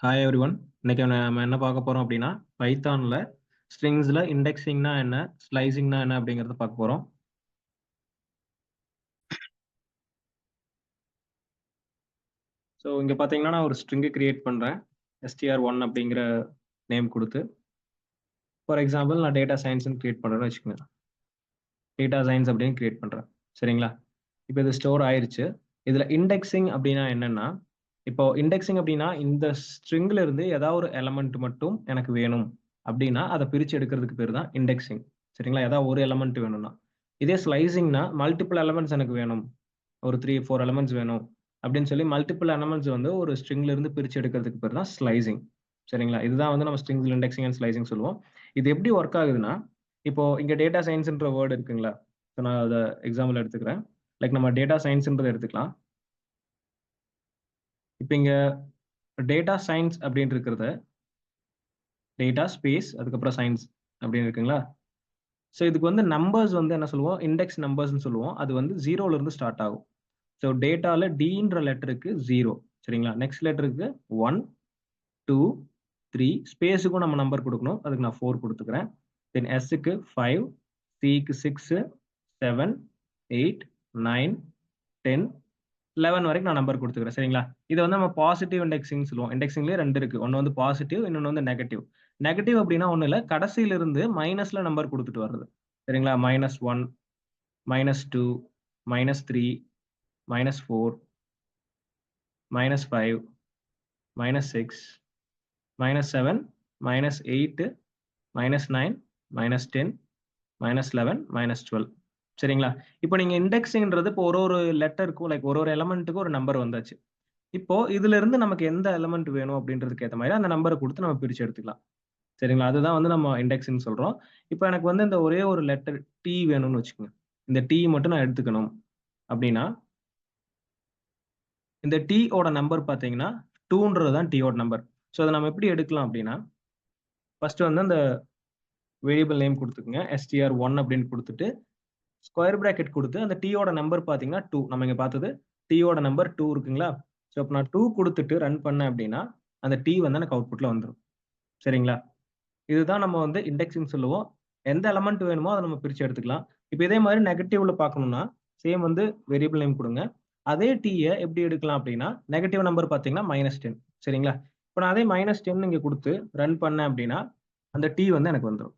Hi every one. இன்னைக்கு நம்ம என்ன பார்க்க போறோம் அப்படின்னா, பைத்தான்ல ஸ்ட்ரிங்ஸ்ல இண்டெக்ஸிங்னா என்ன, ஸ்லைசிங்னா என்ன அப்படிங்கிறத பார்க்க போறோம். ஸோ இங்க பார்த்தீங்கன்னா, நான் ஒரு ஸ்ட்ரிங் கிரியேட் பண்றேன். str1 அப்படிங்கிற நேம் கொடுத்து. ஃபார் எக்ஸாம்பிள் நான் டேட்டா சயின்ஸ்னு கிரியேட் பண்றேன்னு வச்சுக்கோங்க. டேட்டா சயின்ஸ் அப்படின்னு கிரியேட் பண்றேன். சரிங்களா? இப்போ இது ஸ்டோர் ஆயிருச்சு. இதுல இண்டெக்ஸிங் அப்படின்னா என்னன்னா, இப்போ இண்டெக்ஸிங் அப்படின்னா இந்த ஸ்ட்ரிங்ல இருந்து ஏதாவது ஒரு எலமெண்ட் மட்டும் எனக்கு வேணும் அப்படின்னா, அதை பிரிச்சு எடுக்கிறதுக்கு பேர் தான் இண்டெக்ஸிங். சரிங்களா? ஏதாவது ஒரு எலமெண்ட் வேணும்னா. இதே ஸ்லைசிங்னா மல்டிபிள் எலமெண்ட்ஸ் எனக்கு வேணும். ஒரு 3, 4 எலமெண்ட்ஸ் வேணும் அப்படின்னு சொல்லி மல்டிபிள் எலமெண்ட்ஸ் வந்து ஒரு ஸ்ட்ரிங்ல இருந்து பிரிச்சு எடுக்கிறதுக்கு பேர் தான் ஸ்லைசிங். சரிங்களா? இதுதான் வந்து நம்ம ஸ்ட்ரிங்ஸ்ல இண்டெக்ஸிங் அண்ட் ஸ்லைசிங் சொல்லுவோம். இது எப்படி ஒர்க் ஆகுதுன்னா, இப்போ இங்க டேட்டா சயின்ஸ்ன்ற வேர்ட் இருக்குங்களா? ஸோ நான் அதை எக்ஸாம்பிள் எடுத்துக்கிறேன். லைக் நம்ம டேட்டா சயின்ஸ்ன்றதை எடுத்துக்கலாம். இப்போ இங்க டேட்டா சயின்ஸ் அப்படின்னு இருக்கிறது டேட்டா ஸ்பேஸ் அதுக்கப்புறம் சயின்ஸ் அப்படின்னு இருக்குங்களா? ஸோ இதுக்கு வந்து நம்பர்ஸ் வந்து என்ன சொல்லுவோம்? இண்டெக்ஸ் நம்பர்ஸ்ன்னு சொல்லுவோம். அது வந்து 0ல இருந்து ஸ்டார்ட் ஆகும். ஸோ டேட்டால டின்ற லெட்டருக்கு 0. சரிங்களா? நெக்ஸ்ட் லெட்டருக்கு 1, 2, 3 ஸ்பேஸுக்கும் நம்ம நம்பர் கொடுக்கணும். அதுக்கு நான் 4 கொடுத்துக்கிறேன். தென் எஸ்ஸுக்கு 5, சிக்கு 6, 7, 8, 9, 10, 11 வரைக்கும் நான் நம்பர் கொடுத்துக்கிறேன். சரிங்களா? இதை வந்து நம்ம பாசிட்டிவ் இண்டெக்ஸிங் சொல்லுவோம். இண்டெக்ஸிங்லேயே 2 இருக்கு. ஒன்று வந்து பாசிட்டிவ், இன்னொன்று வந்து நெகட்டிவ். நெகட்டிவ் அப்படின்னா ஒன்றும் இல்லை, கடைசியில இருந்து மைனஸ்ல நம்பர் கொடுத்துட்டு வர்றது. சரிங்களா? -1, -2, -3, -4, -5, -6, -7, -8, -9, -10, -11, -12. சரிங்களா? இப்போ நீங்க இண்டெக்ஸிங்ன்றது இப்போ ஒரு லெட்டருக்கும் லைக் ஒரு எலமெண்ட்டுக்கும் ஒரு நம்பர் வந்தாச்சு. இப்போ இதுல இருந்து நமக்கு எந்த எலமெண்ட் வேணும் அப்படின்றதுக்கு ஏத்த மாதிரி அந்த நம்பரை கொடுத்து நம்ம பிரிச்சு எடுத்துக்கலாம். சரிங்களா? அதுதான் வந்து நம்ம இண்டெக்ஸ்ன்னு சொல்றோம். இப்போ எனக்கு வந்து இந்த ஒரே ஒரு லெட்டர் டி வேணும்னு வச்சுக்கோங்க. இந்த டி மட்டும் நான் எடுத்துக்கணும் அப்படின்னா, இந்த டி ஓட நம்பர் பார்த்தீங்கன்னா 2ன்றது தான் டி ஓட நம்பர். ஸோ அதை நம்ம எப்படி எடுக்கலாம் அப்படின்னா, ஃபர்ஸ்ட் வந்து அந்த வேரியபிள் நேம் கொடுத்துக்கங்க. str1 அப்படின்னு கொடுத்துட்டு, ஸ்கொயர் பிராக்கெட் கொடுத்து அந்த டி ஓட நம்பர் பார்த்தீங்கன்னா 2. நம்ம இங்க பார்த்தது டி ஓட நம்பர் 2 இருக்குங்களா? ஸோ இப்போ நான் 2 கொடுத்துட்டு ரன் பண்ணேன் அப்படின்னா, அந்த டி வந்து எனக்கு அவுட்புட்ல வந்துரும். சரிங்களா? இதுதான் நம்ம வந்து இண்டெக்ஸிங் சொல்லுவோம். எந்த எலமெண்ட் வேணுமோ அத நம்ம பிரிச்சு எடுத்துக்கலாம். இப்ப இதே மாரி நெகட்டிவ்ல பார்க்கணும்னா, சேம் வந்து வேரியபிள் நேம் குடுங்க. அதே டீய எப்படி எடுக்கலாம் அப்படின்னா, நெகட்டிவ் நம்பர் பார்த்தீங்கன்னா -10. சரிங்களா? இப்ப நான் அதே -10 இங்க குடுத்து ரன் பண்ணேன் அப்படின்னா, அந்த டி வந்து எனக்கு வந்துரும்.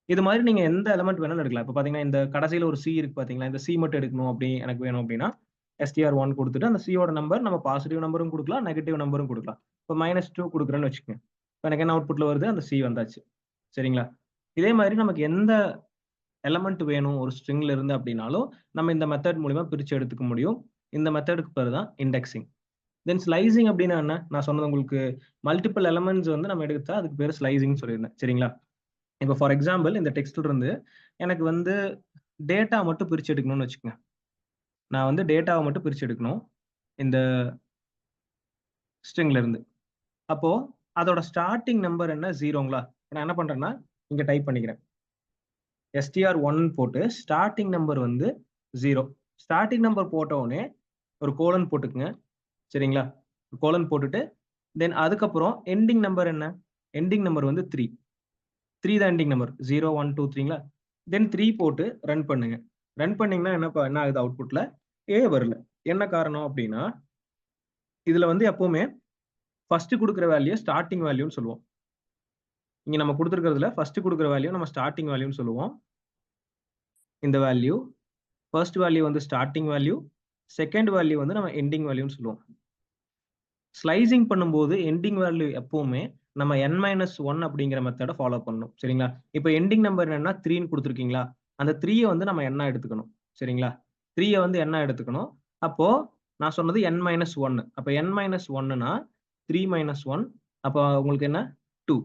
இது மாரி நீங்க எந்த எலமெண்ட் வேணாலும் எடுக்கலாம். இப்ப பார்த்தீங்கன்னா, இந்த கடைசியில ஒரு சி இருக்கு பார்த்தீங்களா? இந்த சி மட்டும் எடுக்கணும் அப்படி எனக்கு வேணும் அப்படின்னா, str1 குடுத்துட்டு அந்த சியோட நம்பர் நம்ம பாசிட்டிவ் நம்பரும் குடுக்கலாம், நெகட்டிவ் நம்பரும் குடுக்கலாம். இப்ப -2 குடுக்குறேன்னு வச்சுக்கங்க. இப்ப எனக்கு என்ன அவுட்புட்ல வருது? அந்த சி வந்தாச்சு. சரிங்களா? இதே மாதிரி நமக்கு எந்த எலமெண்ட் வேணும் ஒரு ஸ்ட்ரிங்ல இருந்து அப்படின்னாலும், நம்ம இந்த மெத்தட் மூலியமா பிரிச்சு எடுத்துக்க முடியும். இந்த மெத்தடுக்கு பேரு தான் இண்டெக்ஸிங். தென் ஸ்லைசிங் அப்படின்னா என்ன? நான் சொன்னது உங்களுக்கு மல்டிபிள் எலமெண்ட்ஸ் வந்து நம்ம எடுத்தா அதுக்கு பேரு ஸ்லைசிங்ன்னு சொல்லியிருந்தேன். சரிங்களா? இப்ப ஃபார் எக்ஸாம்பிள் இந்த டெக்ஸ்ட்ல இருந்து எனக்கு வந்து டேட்டா மட்டும் பிரிச்சு எடுக்கணும்னு வச்சுக்கங்க. நான் வந்து டேட்டாவ மட்டும் பிரிச்சு எடுக்கணும். இந்த ஸ்ட்ரிங்ல இருந்து. அப்போ அதோட ஸ்டார்ட்டிங் நம்பர் என்ன? 0ங்களா? நான் என்ன பண்றேன்னா, இங்க டைப் பண்ணிக்கிறேன். str1 போட்டு ஸ்டார்ட்டிங் நம்பர் வந்து 0. ஸ்டார்ட்டிங் நம்பர் போட்ட உடனே ஒரு கோலன் போட்டுக்குங்க. சரிங்களா? கோலன் போட்டுட்டு தென் அதுக்கப்புறம் எண்டிங் நம்பர் என்ன? எண்டிங் நம்பர் வந்து 3. 3 தான் எண்டிங் நம்பர். 0, 1, 2, 3ங்களா? தென் 3 போட்டு ரன் பண்ணுங்க. ரன் பண்ணீங்கன்னா என்ன ஆகுது அவுட்புட்ல? ஏ வரல. என்ன காரணம் அப்படின்னா, இதுல வந்து எப்பவுமே ஃபர்ஸ்ட் குடுக்குற வேல்யூ ஸ்டார்ட்டிங் வேல்யூன்னு சொல்லுவோம். இங்க நம்ம குடுத்திருக்கிறதுல ஃபர்ஸ்ட் குடுக்குற வேல்யூ நம்ம ஸ்டார்ட்டிங் வேல்யூன்னு சொல்லுவோம். இந்த வேல்யூ ஃபர்ஸ்ட் வேல்யூ வந்து ஸ்டார்ட்டிங் வேல்யூ, செகண்ட் வேல்யூ வந்து நம்ம எண்டிங் வேல்யூன்னு சொல்லுவோம். ஸ்லைசிங் பண்ணும்போது எண்டிங் வேல்யூ எப்பவுமே நம்ம n-1 அப்படிங்கிற மெத்தட ஃபாலோ பண்ணணும். சரிங்களா? இப்ப எண்டிங் நம்பர் என்னன்னா 3ன்னு குடுத்துருக்கீங்களா? அந்த 3ய வந்து நம்ம எண்ணா எடுத்துக்கணும். சரிங்களா? 3ய வந்து எண்ணா எடுத்துக்கணும். அப்போ நான் சொன்னது n-1. அப்ப n-1ன்னா 3 - 1 அப்ப உங்களுக்கு என்ன? 2.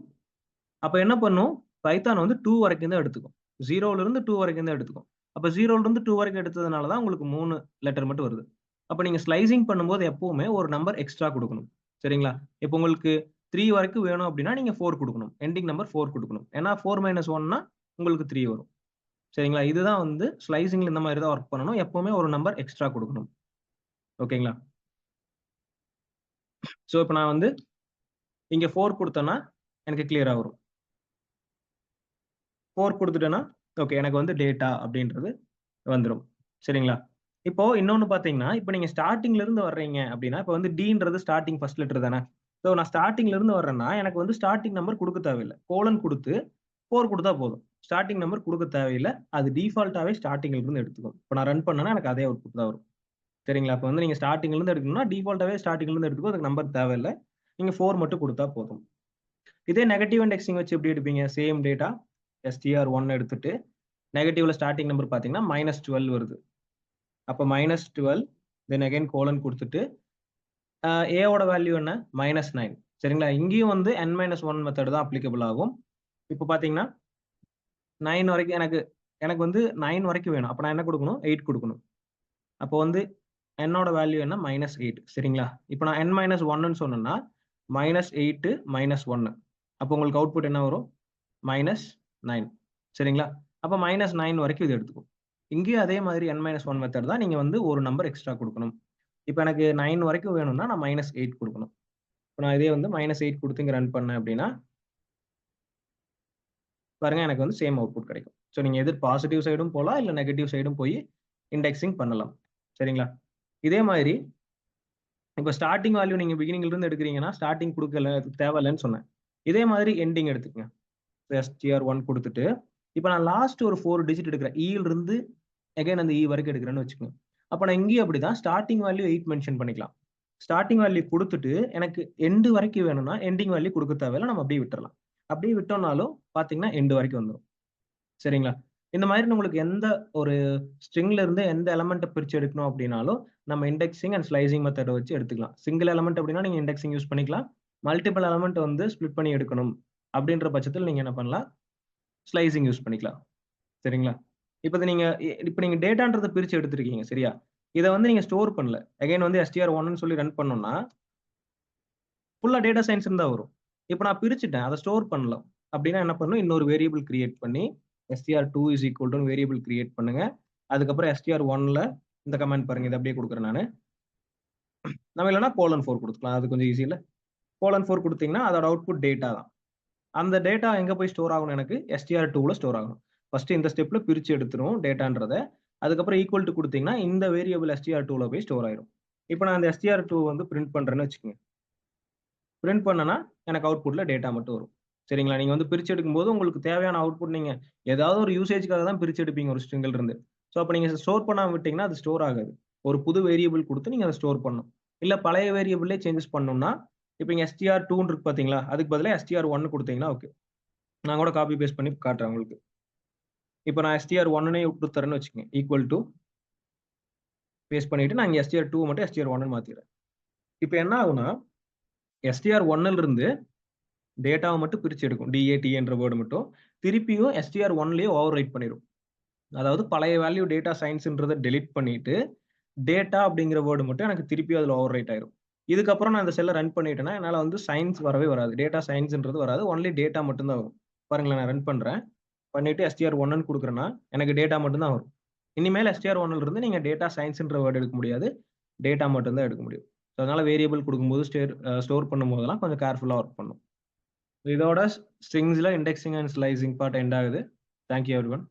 அப்ப என்ன பண்ணும்? பைத்தான் வந்து 2 வரைக்கும் தான் எடுத்துக்கும். 0ல இருந்து 2 வரைக்கும் தான் எடுத்துக்கும். அப்ப 0ல இருந்து 2 வரைக்கும் எடுத்ததுனால தான் உங்களுக்கு 3 லெட்டர் மட்டும் வருது. அப்ப நீங்க ஸ்லைசிங் பண்ணும்போது எப்பவுமே ஒரு நம்பர் எக்ஸ்ட்ரா குடுக்கணும். சரிங்களா? இப்ப உங்களுக்கு 3 வரைக்கும் வேணும் அப்டின்னா, நீங்க 4 குடுக்கணும். எண்டிங் நம்பர் 4 குடுக்கணும். ஏன்னா 4 - 1ன்னா உங்களுக்கு 3 வரும். சரிங்களா? இதுதான் வந்து ஸ்லைசிங்ல இந்த மாரி தான் வொர்க் பண்ணணும். எப்பவுமே ஒரு நம்பர் எக்ஸ்ட்ரா குடுக்கணும். ஓகேங்களா? சோ இப்ப நான் வந்து இங்க 4 கொடுத்தேன்னா எனக்கு கிளியரா வரும். 4 கொடுத்துட்டேன்னா ஓகே எனக்கு வந்து டேட்டா அப்படின்றது வந்துரும். சரிங்களா? இப்போ இன்னொன்னு பார்த்தீங்கன்னா, இப்போ நீங்க ஸ்டார்ட்டிங்ல இருந்து வர்றீங்க அப்படின்னா, இப்போ வந்து டின்றது ஸ்டார்ட்டிங் ஃபர்ஸ்ட் லெட்டர் தானே. ஸோ நான் ஸ்டார்ட்டிங்ல இருந்து வர்றேன்னா, எனக்கு வந்து ஸ்டார்ட்டிங் நம்பர் குடுக்க தேவையில்ல. கோலன் குடுத்து 4 குடுத்தா போதும். ஸ்டார்ட்டிங் நம்பர் குடுக்க தேவையில்ல. அது டிஃபால்ட்டாவே ஸ்டார்ட்டிங்ல இருந்து எடுத்துக்கும். இப்போ நான் ரன் பண்ணேன்னா எனக்கு அதே அவுட்புட் தான் வரும். சரிங்களா? அப்போ வந்து நீங்க ஸ்டார்ட்டிங்ல இருந்து எடுக்கணும்னா, டிஃபால்ட்டாவே ஸ்டார்ட்டிங்ல இருந்து எடுத்துக்கும். அதுக்கு நம்பர் தேவையில்ல. நீங்க 4 மட்டும் குடுத்தா போதும். இதே நெகட்டிவ் இண்டெக்ஸிங் வச்சு எப்படி எடுப்பீங்க? சேம் டேட்டா str1 எடுத்துட்டு, நெகட்டிவ்ல ஸ்டார்ட்டிங் நம்பர் பார்த்தீங்கன்னா, -12 வருது. அப்ப -12 தென் அகைன் கோலன் குடுத்துட்டு, a ஓட வேல்யூ என்ன? -9 சரிங்களா? இங்கேயும் வந்து n-1 மெத்தட் தான் அப்ளிகபிள் ஆகும். இப்ப பார்த்தீங்கன்னா, 9 வரைக்கும் எனக்கு எனக்கு வந்து 9 வரைக்கும் வேணும். அப்ப நான் என்ன குடுக்கணும்? 8 குடுக்கணும். அப்போ வந்து n ஓட வேல்யூ என்ன? -8 சரிங்களா? இப்ப நான் n-1ன்னு சொன்னேன்னா, -8 -1 அப்போ உங்களுக்கு அவுட்புட் என்ன வரும்? -9 சரிங்களா? அப்ப -9 வரைக்கும் இது எடுத்துக்கும். இங்கேயும் அதே மாதிரி n-1 மெத்தட் தான். நீங்க வந்து ஒரு நம்பர் எக்ஸ்ட்ரா குடுக்கணும். இப்ப எனக்கு 9 வரைக்கும் வேணும்னா, நான் -8 குடுக்கணும். இப்ப நான் இதே வந்து -8 குடுத்து இங்க ரன் பண்ணேன் அப்படின்னா, பாருங்க எனக்கு வந்து சேம் அவுட்புட் கிடைக்கும். ஸோ நீங்க எதிர் பாசிட்டிவ் சைடும் போலாம், இல்ல நெகட்டிவ் சைடும் போய் இண்டெக்ஸிங் பண்ணலாம். சரிங்களா? இதே மாதிரி இப்ப ஸ்டார்ட்டிங் வேல்யூ நீங்க பிகினிங்ல இருந்து எடுக்குறீங்கன்னா, ஸ்டார்ட்டிங் குடுக்கல தேவையில்லன்னு சொன்னேன். இதே மாதிரி எண்டிங் எடுத்துக்கங்க. str1 குடுத்துட்டு, இப்ப நான் லாஸ்ட் ஒரு 4 டிஜிட் எடுக்கிறேன். ல இருந்து அகைன் அந்த வரைக்கும் எடுக்கிறேன்னு வச்சுக்கோங்க. அப்ப நான் இங்கேயும் அப்படிதான் ஸ்டார்ட்டிங் வேல்யூ 8 மென்ஷன் பண்ணிக்கலாம். ஸ்டார்ட்டிங் வேல்யூ குடுத்துட்டு, எனக்கு எண்ட் வரைக்கும் வேணும்னா, எண்டிங் வேல்யூ குடுக்க தேவையில்ல. நம்ம அப்படியே விட்டுறலாம். அப்படியே விட்டோம்னாலும் பார்த்தீங்கன்னா, எண்ட் வரைக்கும் வந்துரும். சரிங்களா? இந்த மாதிரி உங்களுக்கு எந்த ஒரு ஸ்ட்ரிங்ல இருந்து எந்த எலமெண்ட்ட பிரிச்சு எடுக்கணும் அப்படின்னாலும், நம்ம இண்டெக்ஸிங் அண்ட் ஸ்லைசிங் மெத்தட வச்சு எடுத்துக்கலாம். சிங்கிள் எலமெண்ட் அப்படின்னா நீங்க இண்டெக்ஸிங் யூஸ் பண்ணிக்கலாம். மல்டிபிள் எலமெண்ட் வந்து ஸ்ப்ளிட் பண்ணி எடுக்கணும் அப்படின்ற பட்சத்துல நீங்க என்ன பண்ணலாம்? ஸ்லைசிங் யூஸ் பண்ணிக்கலாம். சரிங்களா? இப்ப நீங்க டேட்டான்றத பிரிச்சு எடுத்திருக்கீங்க. சரியா? இத வந்து நீங்க ஸ்டோர் பண்ணல. அகைன் வந்து str1ன்னு சொல்லி ரன் பண்ணோம்னா, ஃபுல்லா டேட்டா சயன்ஸ்ன்னு தான் வரும். இப்ப நான் பிரிச்சுட்டேன். அத ஸ்டோர் பண்ணல. அப்படின்னா என்ன பண்ணணும்? இன்னொரு வேரியபிள் கிரியேட் பண்ணி str2 is equal to variable create பண்ணுங்க. அதுக்கப்புறம் str1ல இந்த கமாண்ட் பாருங்க. இத அப்படியே குடுக்குறேன் நானு. நம்ம இல்லன்னா :4 குடுத்துக்கலாம். அது கொஞ்சம் ஈஸி இல்ல. :4 குடுத்தீங்கன்னா, அதோட அவுட்புட் டேட்டா தான். அந்த டேட்டா எங்க போய் ஸ்டோர் ஆகணும் எனக்கு? str2ல ஸ்டோர் ஆகணும். ஃபர்ஸ்ட் இந்த ஸ்டெப்ல பிரிச்சு எடுத்துரும் டேட்டான்றத. அதுக்கப்புறம் ஈக்குவல் டூ குடுத்தீங்கன்னா, இந்த வேரியபிள் str2ல போய் ஸ்டோர் ஆயிரும். இப்ப நான் அந்த str2 வந்து பிரிண்ட் பண்றேன்னு வச்சுக்கங்க. பிரிண்ட் பண்ணேன்னா, எனக்கு அவுட்புட்ல டேட்டா மட்டும் வரும். சரிங்களா? நீங்க வந்து பிரிச்சு எடுக்கும்போது உங்களுக்கு தேவையான அவுட்புட் நீங்க ஏதாவது ஒரு யூசேஜ்க்காக தான் பிரிச்சு எடுப்பீங்க ஒரு ஸ்ட்ரிங்ல இருந்து. சோ அப்ப நீங்க ஸ்டோர் பண்ணாம விட்டீங்கன்னா, அது ஸ்டோர் ஆகாது. ஒரு புது வேரியபிள் குடுத்து நீங்க அத ஸ்டோர் பண்ணணும். இல்ல பழைய வேரியபிள்லயே சேஞ்சஸ் பண்ணணும்னா, இப்ப இங்க str2ன்னு இருக்கு பாத்தீங்களா? அதுக்கு பதிலா str1 குடுத்தீங்கன்னா ஓகே. நான் கூட காப்பி பேஸ்ட் பண்ணி காட்டுறேன் உங்களுக்கு. இப்ப நான் str1ன்னே குடுத்துறேன்னு வச்சுக்கங்க. ஈக்குவல் டூ பேஸ்ட் பண்ணிட்டு நான் இங்க str2 மட்டும் str1ன்னு மாத்திடுறேன். இப்ப என்ன ஆகும்னா, str1ல இருந்து டேட்டாவ மட்டும் பிரிச்சு எடுக்கும். DATA வேர்ட் மட்டும். திருப்பியும் str1லயே ஓவர் ரைட் பண்ணிரும். அதாவது பழைய வேல்யூ டேட்டா சயன்ஸ்ன்றத டெலீட் பண்ணிட்டு, டேட்டா அப்படிங்கிற வேர்ட் மட்டும் எனக்கு திருப்பி அதுல ஓவர் ரைட் ஆயிரும். இதுக்கப்புறம் நான் இந்த செல்ல ரன் பண்ணிட்டேன்னா, என்னால வந்து சயன்ஸ் வரவே வராது. டேட்டா சயன்ஸ்ன்றது வராது. ஒன்லி டேட்டா மட்டும் தான் வரும். பாருங்களேன் நான் ரன் பண்றேன். பண்ணிட்டு str1ன்னு குடுக்குறேன்னா, எனக்கு டேட்டா மட்டும் தான் வரும். இனிமேல் str1ல இருந்து நீங்க டேட்டா சயன்ஸ்ன்ற வேர்ட் எடுக்க முடியாது. டேட்டா மட்டும் தான் எடுக்க முடியும். அதனால வேரியபிள் குடுக்கும்போது ஸ்டோர் பண்ணும்போதெல்லாம் கொஞ்சம் கேர்ஃபுல்லா வொர்க் பண்ணணும். இதோட ஸ்ட்ரிங்ஸ்ல indexing and slicing part end ஆகுது. Thank you everyone.